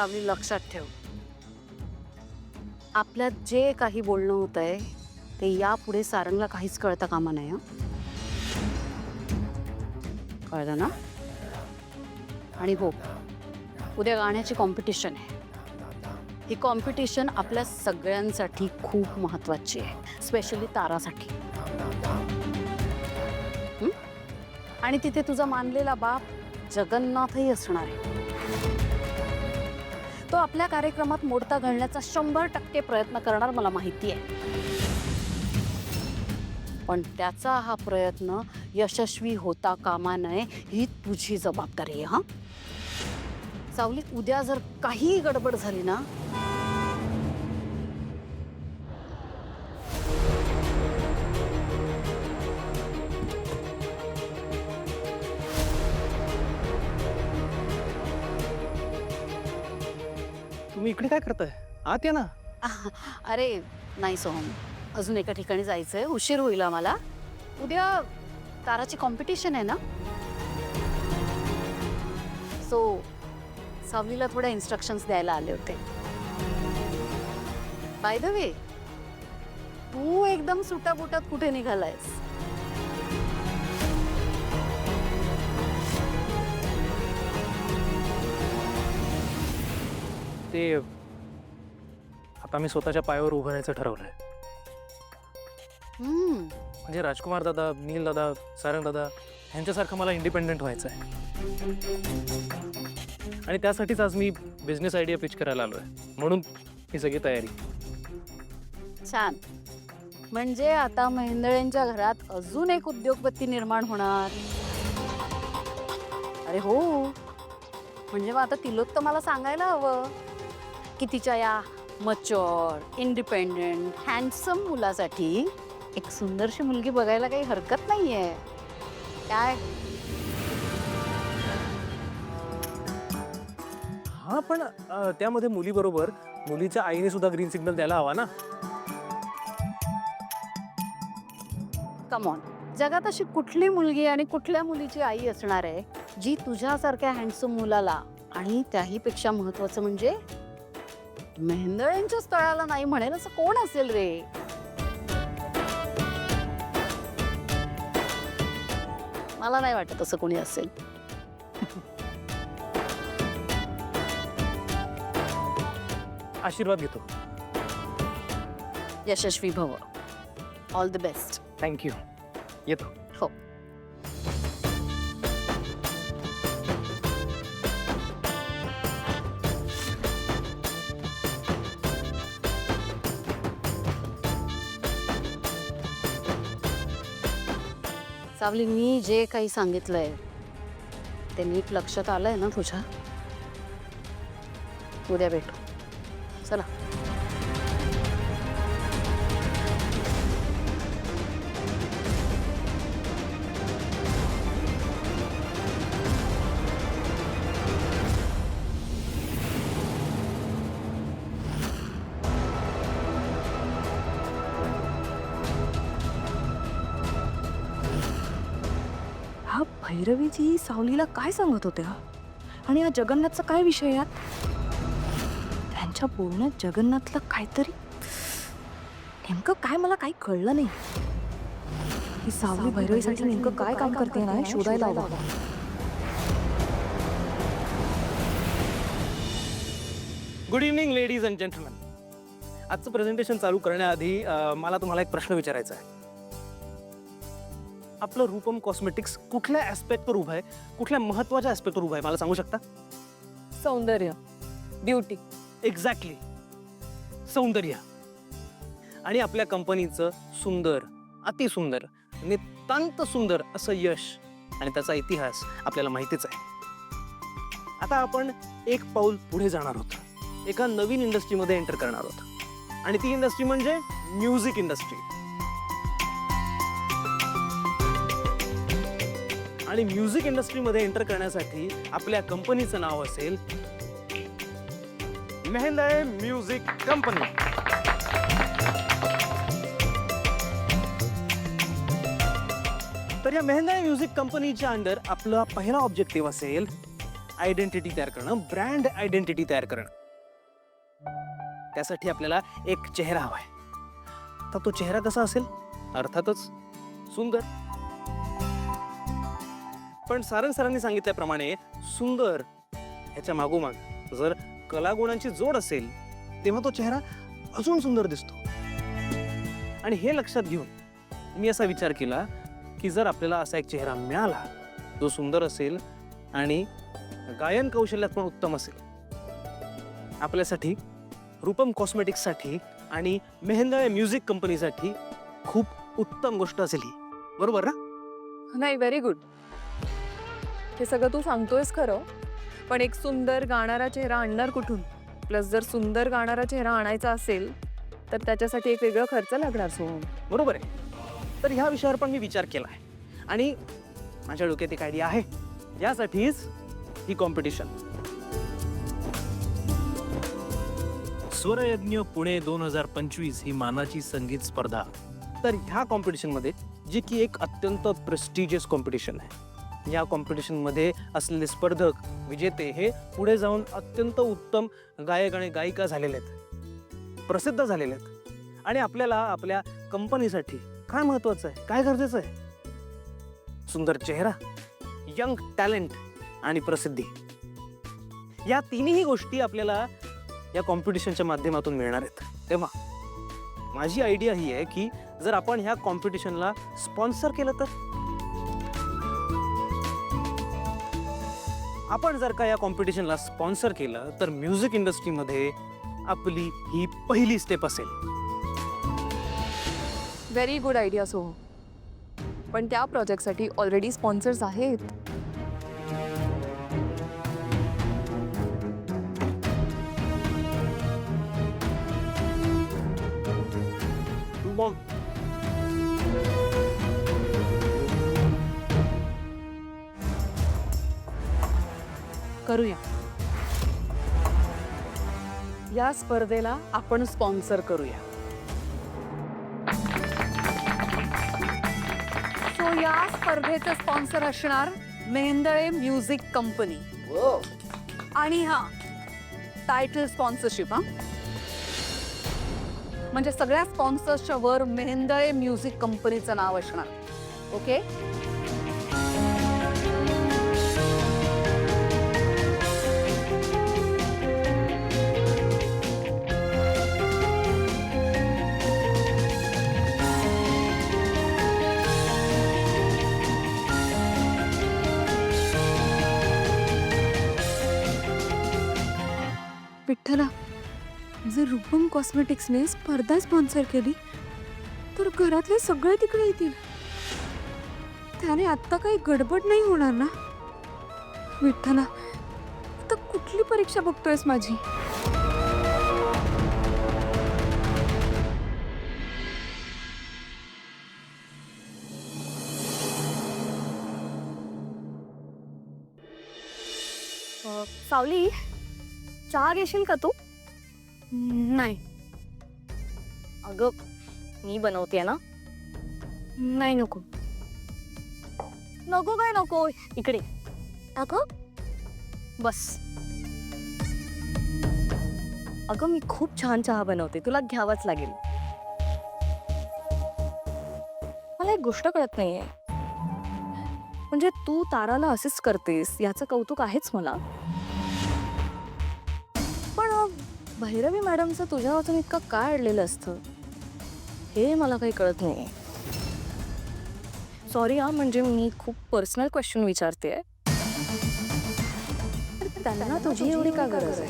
सावली लक्षात ठेव, आपल्यात जे काही बोलणं होतंय ते यापुढे सारंगला काहीच कळता कामा नये. कळलं ना? आणि हो, उद्या गाण्याची कॉम्पिटिशन आहे. ही कॉम्पिटिशन आपल्या सगळ्यांसाठी खूप महत्वाची आहे, स्पेशली तारासाठी. आणि तिथे तुझा मानलेला बाप जगन्नाथही असणार आहे. तो आपल्या कार्यक्रमात मोडता घालण्याचा 100% प्रयत्न करणार, मला माहिती आहे. पण त्याचा हा प्रयत्न यशस्वी होता कामा नये, ही तुझी जबाबदारी आहे. हा सावली, उद्या जर काही गडबड झाली ना, तुम्ही इकडे काय करताय? आत या ना. अरे नाही सोहम, अजून एका ठिकाणी जायचंय, उशीर होईल आम्हाला. उद्या ताराची कॉम्पिटिशन आहे ना, सो सावलीला थोड्या इन्स्ट्रक्शन्स द्यायला आले होते. बाय द वे, तू एकदम सुटाबुटात कुठे निघालायस? ते आता मी स्वतःच्या पायावर उभं राहायचं ठरवलंय. म्हणजे राजकुमार दादा, नील दादा, सारंग दादा ह्यांच्यासारखं मला इंडिपेंडेंट व्हायचं आहे. आणि त्यासाठीच आज मी बिझनेस आयडिया पिच करायला आलोय. म्हणून ही सगळी तयारी. छान. म्हणजे आता मेहेंदळेंच्या घरात अजून एक उद्योगपती निर्माण होणार. अरे हो, म्हणजे मग आता तिलोक तर मला सांगायला हवं की तिच्या या मच्युअर, इंडिपेंडेंट, हँडसम मुलासाठी एक सुंदरशी मुलगी बघायला काही हरकत नाहीये. काय? हा, पण त्यामध्ये मुलीबरोबर मुलीच्या आईने सुद्धा ग्रीन सिग्नल द्यायला हवा ना. कम ऑन, जगात अशी कुठली मुलगी आणि कुठल्या मुलीची आई असणार आहे जी तुझ्यासारख्या हँडसम मुलाला, आणि त्याही पेक्षा महत्वाचं म्हणजे मेहेंदळेंच्या स्थळाला नाही म्हणेल असं कोण असेल रे? मला नाही वाटत असं कोणी असेल. आशीर्वाद घेतो. यशस्वी भव. All the best. थँक्यू. येतो. हो. सावली, मी जे काही सांगितलंय ते नीट लक्षात आलंय ना तुझ्या? उद्या भेटू. चला. हा भैरवीजी सावलीला काय सांगत होत्या? आणि हा जगन्नाथचा काय विषय यात? त्यांच्या बोलण्यात जगन्नाथला काहीतरी नेमकं काय, मला काही कळलं नाही. ही सावली भैरवीसाठी नेमकं काय काम करते ना, शोधायला हवं. Good evening ladies and gentleman. आजचं प्रेझेंटेशन चालू करण्याआधी मला तुम्हाला एक प्रश्न विचारायचा आहे. आपलं रूपम कॉस्मेटिक्स कुठल्या ऍस्पेक्टवर उभं आहे, कुठल्या महत्वाच्या ऍस्पेक्टवर उभं आहे, मला सांगू शकता? सौंदर्य, ब्युटी. एक्झॅक्टली, सौंदर्य. आणि आपल्या कंपनीचं सुंदर, अतिसुंदर, नितांत सुंदर असं यश आणि त्याचा इतिहास आपल्याला माहितीच आहे. आता आपण एक पाऊल पुढे जाणार आहोत. एका नवीन इंडस्ट्रीमध्ये एंटर करणार आहोत. आणि ती इंडस्ट्री म्हणजे म्युझिक इंडस्ट्री. आणि म्युझिक इंडस्ट्रीमध्ये एंटर करण्यासाठी आपल्या कंपनीचं नाव असेल मेहेंदळे म्युझिक कंपनी. तर या मेहेंदळे म्युझिक कंपनीच्या अंडर आपला पहिला ऑब्जेक्टिव्ह असेल आयडेंटिटी तयार करणं, ब्रँड आयडेंटिटी तयार करणं. त्यासाठी आपल्याला एक चेहरा हवाय. तर तो चेहरा कसा असेल? अर्थातच सुंदर. पण सारंग सरांनी सांगितल्याप्रमाणे सुंदर ह्याच्या मागोमाग जर कलागुणांची जोड असेल तेव्हा तो चेहरा अजून सुंदर दिसतो. आणि हे लक्षात घेऊन मी असा विचार केला की जर आपल्याला असा एक चेहरा मिळाला जो सुंदर असेल आणि गायन कौशल्यात पण उत्तम असेल, आपल्यासाठी रूपम कॉस्मेटिक्ससाठी आणि मेहंदळे म्युझिक कंपनीसाठी खूप उत्तम गोष्ट असेल ही. बरोबर ना? नाही, व्हेरी गुड. हे सगळं तू सांगतोयस खरं, पण एक सुंदर गाणारा चेहरा आणणार कुठून? प्लस जर सुंदर गाणारा चेहरा आणायचा असेल तर त्याच्यासाठी एक वेगळा खर्च लागणार. बरोबर आहे. तर ह्या विषयावर पण मी विचार केला आहे आणि माझ्या डोक्यात एक आयडिया आहे. यासाठीच ही कॉम्पिटिशन. स्वरयज्ञ पुणे 2025 ही मानाची संगीत स्पर्धा. तर ह्या कॉम्पिटिशनमध्ये जी की एक अत्यंत प्रेस्टिजियस कॉम्पिटिशन आहे, या कॉम्पिटिशनमध्ये असलेले स्पर्धक विजेते हे पुढे जाऊन अत्यंत उत्तम गायक आणि गायिका झालेले आहेत, प्रसिद्ध झालेले आहेत. आणि आपल्याला आपल्या कंपनीसाठी काय महत्वाचं आहे, काय गरजेचं आहे? सुंदर चेहरा, यंग टॅलेंट आणि प्रसिद्धी. या तिन्ही गोष्टी आपल्याला या कॉम्पिटिशनच्या माध्यमातून मिळणार आहेत. तेव्हा माझी आयडिया ही आहे की जर आपण ह्या कॉम्पिटिशनला स्पॉन्सर केलं तर, आपण जर का या कॉम्पिटिशनला स्पॉन्सर केलं तर म्युझिक इंडस्ट्रीमध्ये आपली ही पहिली स्टेप असेल. Very good idea Soham. पण त्या प्रोजेक्टसाठी ऑलरेडी स्पॉन्सर्स आहेत. मग करूया. या स्पर्धेला आपण स्पॉन्सर करूया. सो या स्पर्धेचे स्पॉन्सर असणार मेहंदळे म्युझिक कंपनी. आणि हा टायटल स्पॉन्सरशिप. म्हणजे सगळ्या स्पॉन्सर्सच्या वर मेहंदळे म्युझिक कंपनीचं नाव असणार. ओके. विठ्ठला, जर रूपम कॉस्मेटिक्सने स्पर्धा स्पॉन्सर केली तर घरातले सगळे तिकडे येतील. त्याने आत्ता काही गडबड नाही होणार ना? विठ्ठला, आता कुठली परीक्षा बघतोयस माझी? सावली, चहा घेशील का तू? नाही. अगं मी बनवते ना. नाही, नको. नको काय नको, इकडे. अगं बस. अगं मी खूप छान चहा बनवते, तुला घ्यावाच लागेल. मला एक गोष्ट कळत नाहीये, म्हणजे तू ताराला असिस्ट करतेस याचं कौतुक आहेच मला, पण भैरवी मॅडमचं तुझ्या वाचून इतकं काय अडलेलं असतं हे मला काही कळत नाही. सॉरी हा, म्हणजे मी खूप पर्सनल क्वेश्चन विचारते. त्यांना तुझी एवढी का गरज आहे?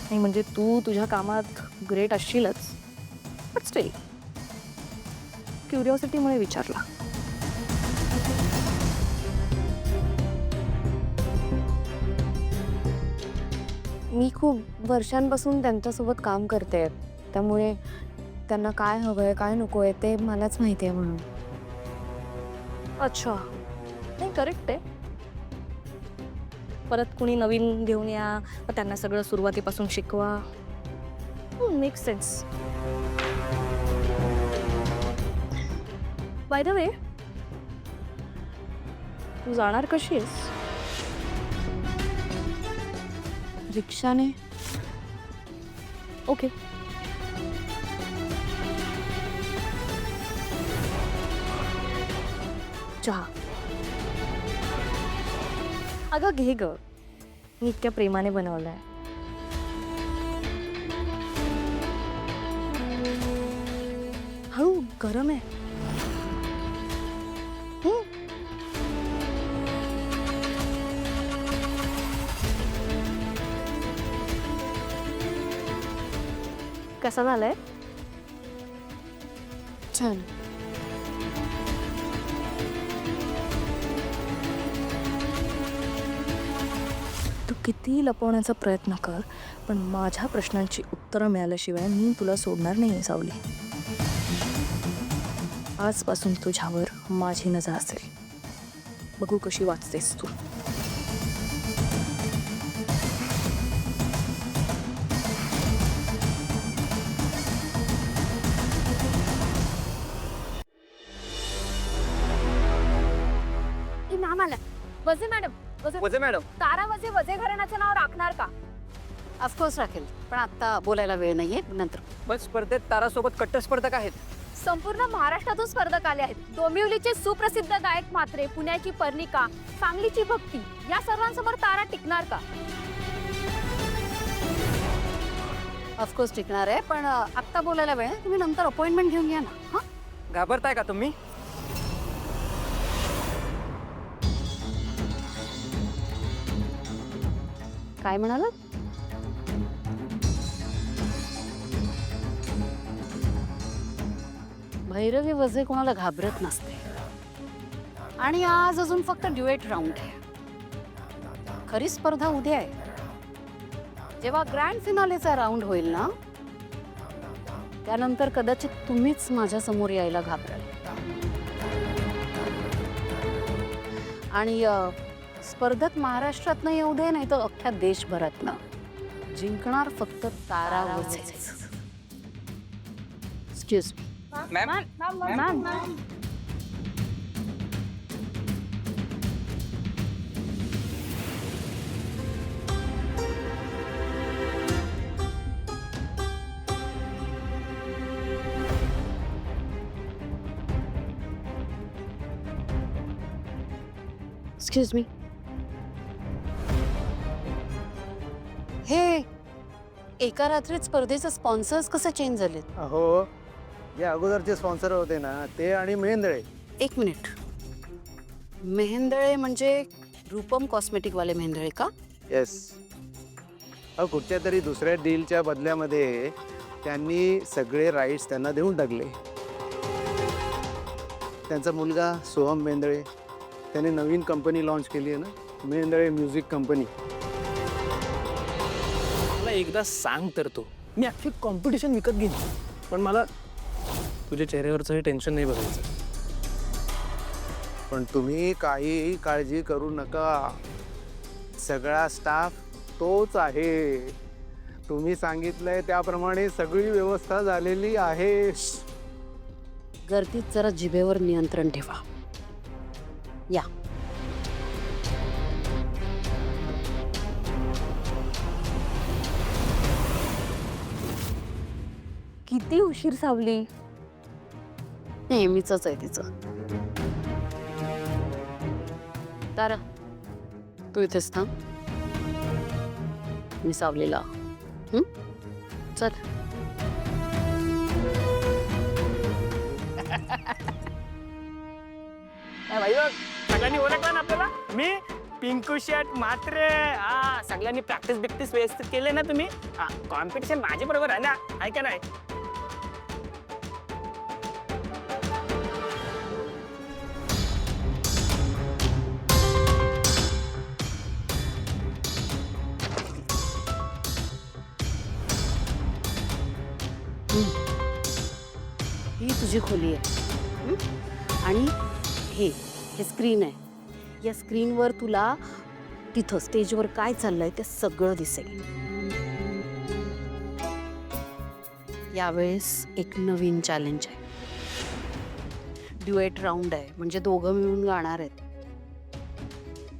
नाही म्हणजे तू तुझ्या कामात ग्रेट असशीलच, बट स्टिल क्युरिओसिटीमुळे विचारला. मी खूप वर्षांपासून त्यांच्यासोबत काम करते, त्यामुळे त्यांना काय हवंय काय नको आहे ते मलाच माहिती आहे म्हणून. अच्छा, नाही करेक्ट आहे. परत कुणी नवीन घेऊन या, मग त्यांना सगळं सुरुवातीपासून शिकवा. Make sense. By the way, तू जाणार कशी आहेस? रिक्षाने? ओके. चहा. अगं घे ग, मी इतक्या प्रेमाने बनवलाय. हळू, गरम आहे. कसा झालाय? छान. तू कितीही लपवण्याचा प्रयत्न कर, पण माझ्या प्रश्नांची उत्तरं मिळाल्याशिवाय मी तुला सोडणार नाही सावली. आजपासून तुझ्यावर माझी नजर असेल. बघू कशी वाचतेस तू. नाम आलं. वजे मॅडम, वजे मॅडम. तारा वजे घराण्याचं नाव राखणार का? ऑफकोर्स राखेल, पण आता बोलायला वेळ नाहीये, नंतर. पण स्पर्धेत तारासोबत कट्टर स्पर्धक आहेत. संपूर्ण महाराष्ट्रातून स्पर्धक आले आहेत. डोंबिवलीचे सुप्रसिद्ध गायक म्हात्रे, पुण्याची पर्णिका, सांगलीची भक्ती, या सर्वांसमोर तारा टिकणार का? ऑफकोर्स टिकणार आहे, पण आत्ता बोलायला वेळ आहे. तुम्ही नंतर अपॉइंटमेंट घेऊन घ्या ना. हा, घाबरताय का तुम्ही? काय म्हणालात? भैरवी वजे कोणाला घाबरत नसते. आणि आज अजून फक्त ड्युएट राऊंड आहे. खरी स्पर्धा उद्या आहे, जेव्हा ग्रँड फिनालेचा राऊंड होईल ना, त्यानंतर कदाचित तुम्हीच माझ्या समोर यायला घाबराल. आणि स्पर्धक महाराष्ट्रातनं येऊ दे, नाही तर अख्ख्या देशभरातनं, जिंकणार फक्त तारा वजे. Excuse me. Ma'am. Excuse me. हे एका रात्रीत स्पर्धेचे स्पॉन्सर्स कसे चेंज झालेत? हो, जे अगोदरचे स्पॉन्सर होते ना, ते आणि मेहेंदळे. एक मिनिट. मेहेंदळे म्हणजे रूपम कॉस्मेटिकवाले मेहेंदळे का? येस. कुठच्या तरी दुसऱ्या डीलच्या बदल्यामध्ये त्यांनी सगळे राईट्स त्यांना देऊन टाकले. त्यांचा मुलगा सोहम मेहेंदळे, त्याने नवीन कंपनी लॉन्च केली आहे ना, मेहेंदळे म्युझिक कंपनी. मला एकदा सांग तर तो. मी अख्खी कॉम्पिटिशन विकत घेईन, पण मला तुझ्या चेहऱ्यावरचं हे टेन्शन नाही बघायचं. पण तुम्ही काही काळजी करू नका, सगळा स्टाफ तोच आहे. तुम्ही सांगितलंय त्याप्रमाणे सगळी व्यवस्था झालेली आहे. गर्दीत जरा जिभेवर नियंत्रण ठेवा. या. किती उशीर सावली. नेहमीच आहे तिचं. तारा, तू इथेच थांब. मी सावलीला. चल. सगळ्यांनी ओळखलं ना आपल्याला? मी पिंकू शर्ट म्हात्रे. हा, सगळ्यांनी प्रॅक्टिस बिक्टिस व्यवस्थित केले ना तुम्ही? हा, कॉम्पिटिशन माझ्या बरोबर आहे ना, आहे का नाही? ही तुझी खोली आहे. आणि हे स्क्रीन आहे. या स्क्रीनवर तुला तिथं स्टेजवर काय चाललंय ते सगळं दिसेल. यावेळेस एक नवीन चॅलेंज आहे. ड्युएट राऊंड आहे, म्हणजे दोघं मिळून गाणार आहेत.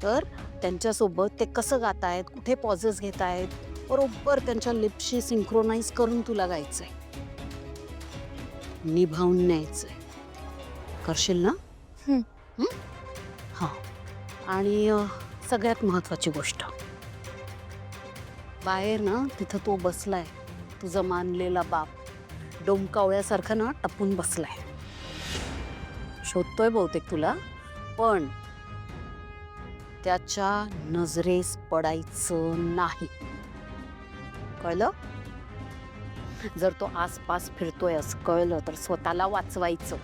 तर त्यांच्यासोबत ते कसं गातायत, कुठे पॉझेस घेतायत, बरोबर त्यांच्या लिप्सशी सिंक्रोनाइज करून तुला गायचंय, निभावून न्यायचंय. करशील ना? हा. आणि सगळ्यात महत्वाची गोष्ट, बाहेर ना तिथं तो बसलाय, तुझा मानलेला बाप, डोमकावळ्यासारखा ना टपून बसलाय. शोधतोय बहुतेक तुला, पण त्याच्या नजरेस पडायचं नाही. कळलं? जर तो आसपास फिरतोय असं कळलं तर स्वतःला वाचवायचं.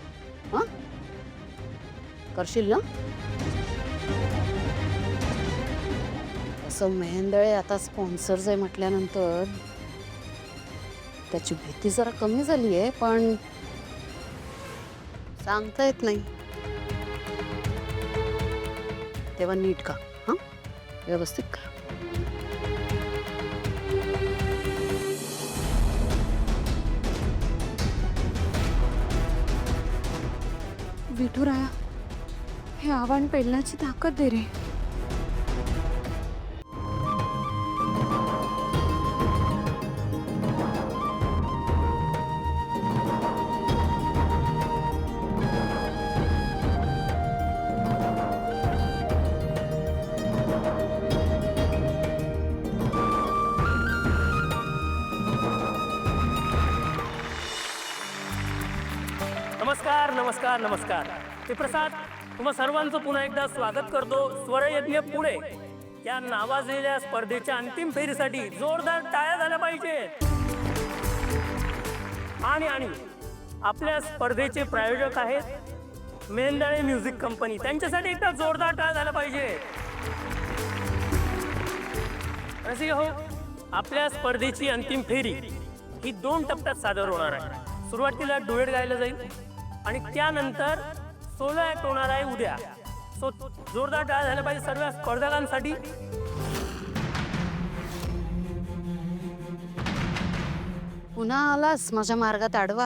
हं? करशील ना? असं मेहेंदळे आता स्पॉन्सर्स आहे म्हटल्यानंतर त्याची भीती जरा कमी झाली आहे, पण सांगता येत नाही. तेव्हा नीट का, हा, व्यवस्थित कर. विठुराया, हे आव्हान पेलण्याची ताकद दे रे. नमस्कार नमस्कार नमस्कार. मी प्रसाद तुम्हा सर्वांचं पुन्हा एकदा स्वागत करतो स्वरयज्ञ पुणे या नावाजलेल्या स्पर्धेच्या अंतिम फेरीसाठी. जोरदार टाळ्या झाल्या पाहिजे. आणि आपल्या स्पर्धेचे प्रायोजक आहेत मेहेंदळे म्युझिक कंपनी. त्यांच्यासाठी एकदा जोरदार टाळ्या झाल्या पाहिजे. असे हो, आपल्या स्पर्धेची अंतिम फेरी ही 2 टप्प्यात सादर होणार आहे. सुरुवातीला डुएट गायला जाईल आणि त्यानंतर सोलो ॲक्ट होणार आहे उद्या. सो जोरदार टाळ्या झाल्या पाहिजे सर्व स्पर्धकांसाठी. पुन्हा आलास माझ्या मार्गात आडवा,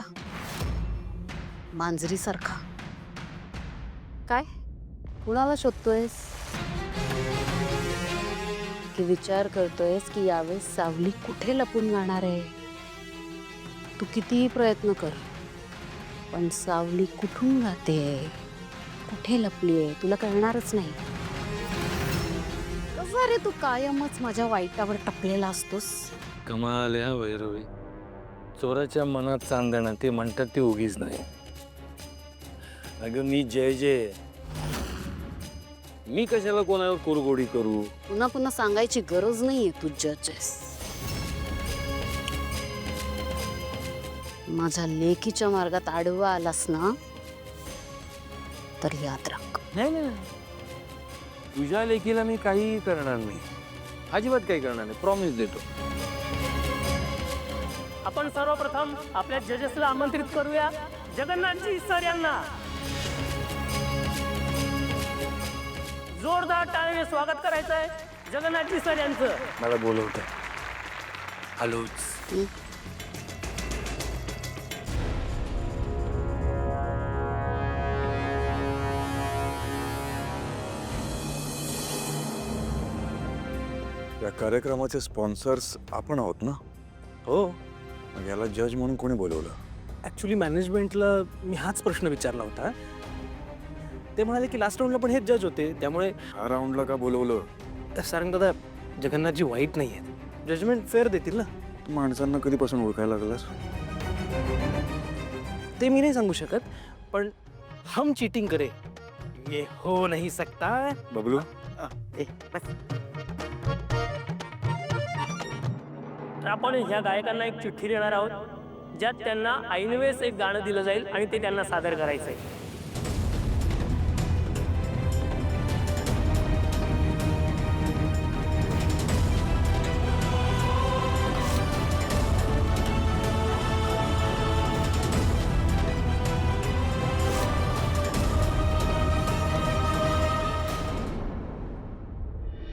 मांजरीसारखा. काय कुणाला शोधतोयस की विचार करतोयस की यावेळेस सावली कुठे लपून जाणार आहे? तू कितीही प्रयत्न कर, पण सावली कुठून जाते, कुठे लपलीये तुला कळणारच नाही. कसा रे तू कायमच माझ्या वाईटावर टपलेला असतोस. कमाल आहे हा भैरवी. चोराच्या मनात चांदणं ते म्हणतात ते उगीच नाही. अगं मी जय मी कशाला कोणावर कुरगोडी करू? पुन्हा पुन्हा सांगायची गरज नाहीये तू जजेस. माझ्या लेकीच्या मार्गात आडवा आलास ना तर याद राख. नाही तुझ्या लेकीला मी काही करणार नाही, अजिबात काही करणार नाही, प्रॉमिस देतो. आपण सर्वप्रथम आपल्या जजेसला आमंत्रित करूया, जगन्नाथजी सर यांना. जोरदार टाळ्याने स्वागत करायचं आहे जगन्नाथजी सर यांचं. मला बोलवतं. हॅलोच. या कार्यक्रमाचे स्पॉन्सर्स आपण आहोत ना? हो, मग याला जज म्हणून कोणी बोलवलं? ॲक्च्युली मॅनेजमेंटला मी हाच प्रश्न विचारला होता. ते म्हणाले की लास्ट राऊंडला पण हेच जज होते, त्यामुळे ह्या राऊंडला का बोलवलं? सारंग दादा, जगन्नाथजी वाईट नाही आहेत, जजमेंट फेअर देतील ना. तू माणसांना कधीपासून ओळखायला लागलास? ते मी नाही सांगू शकत, पण हम चीटिंग करे ये हो नहीं सकता. बबलू, तर आपण ह्या गायकांना एक चिठ्ठी देणार आहोत, ज्यात त्यांना ऐनवेळेस एक गाणं दिलं जाईल आणि ते त्यांना सादर करायचं आहे.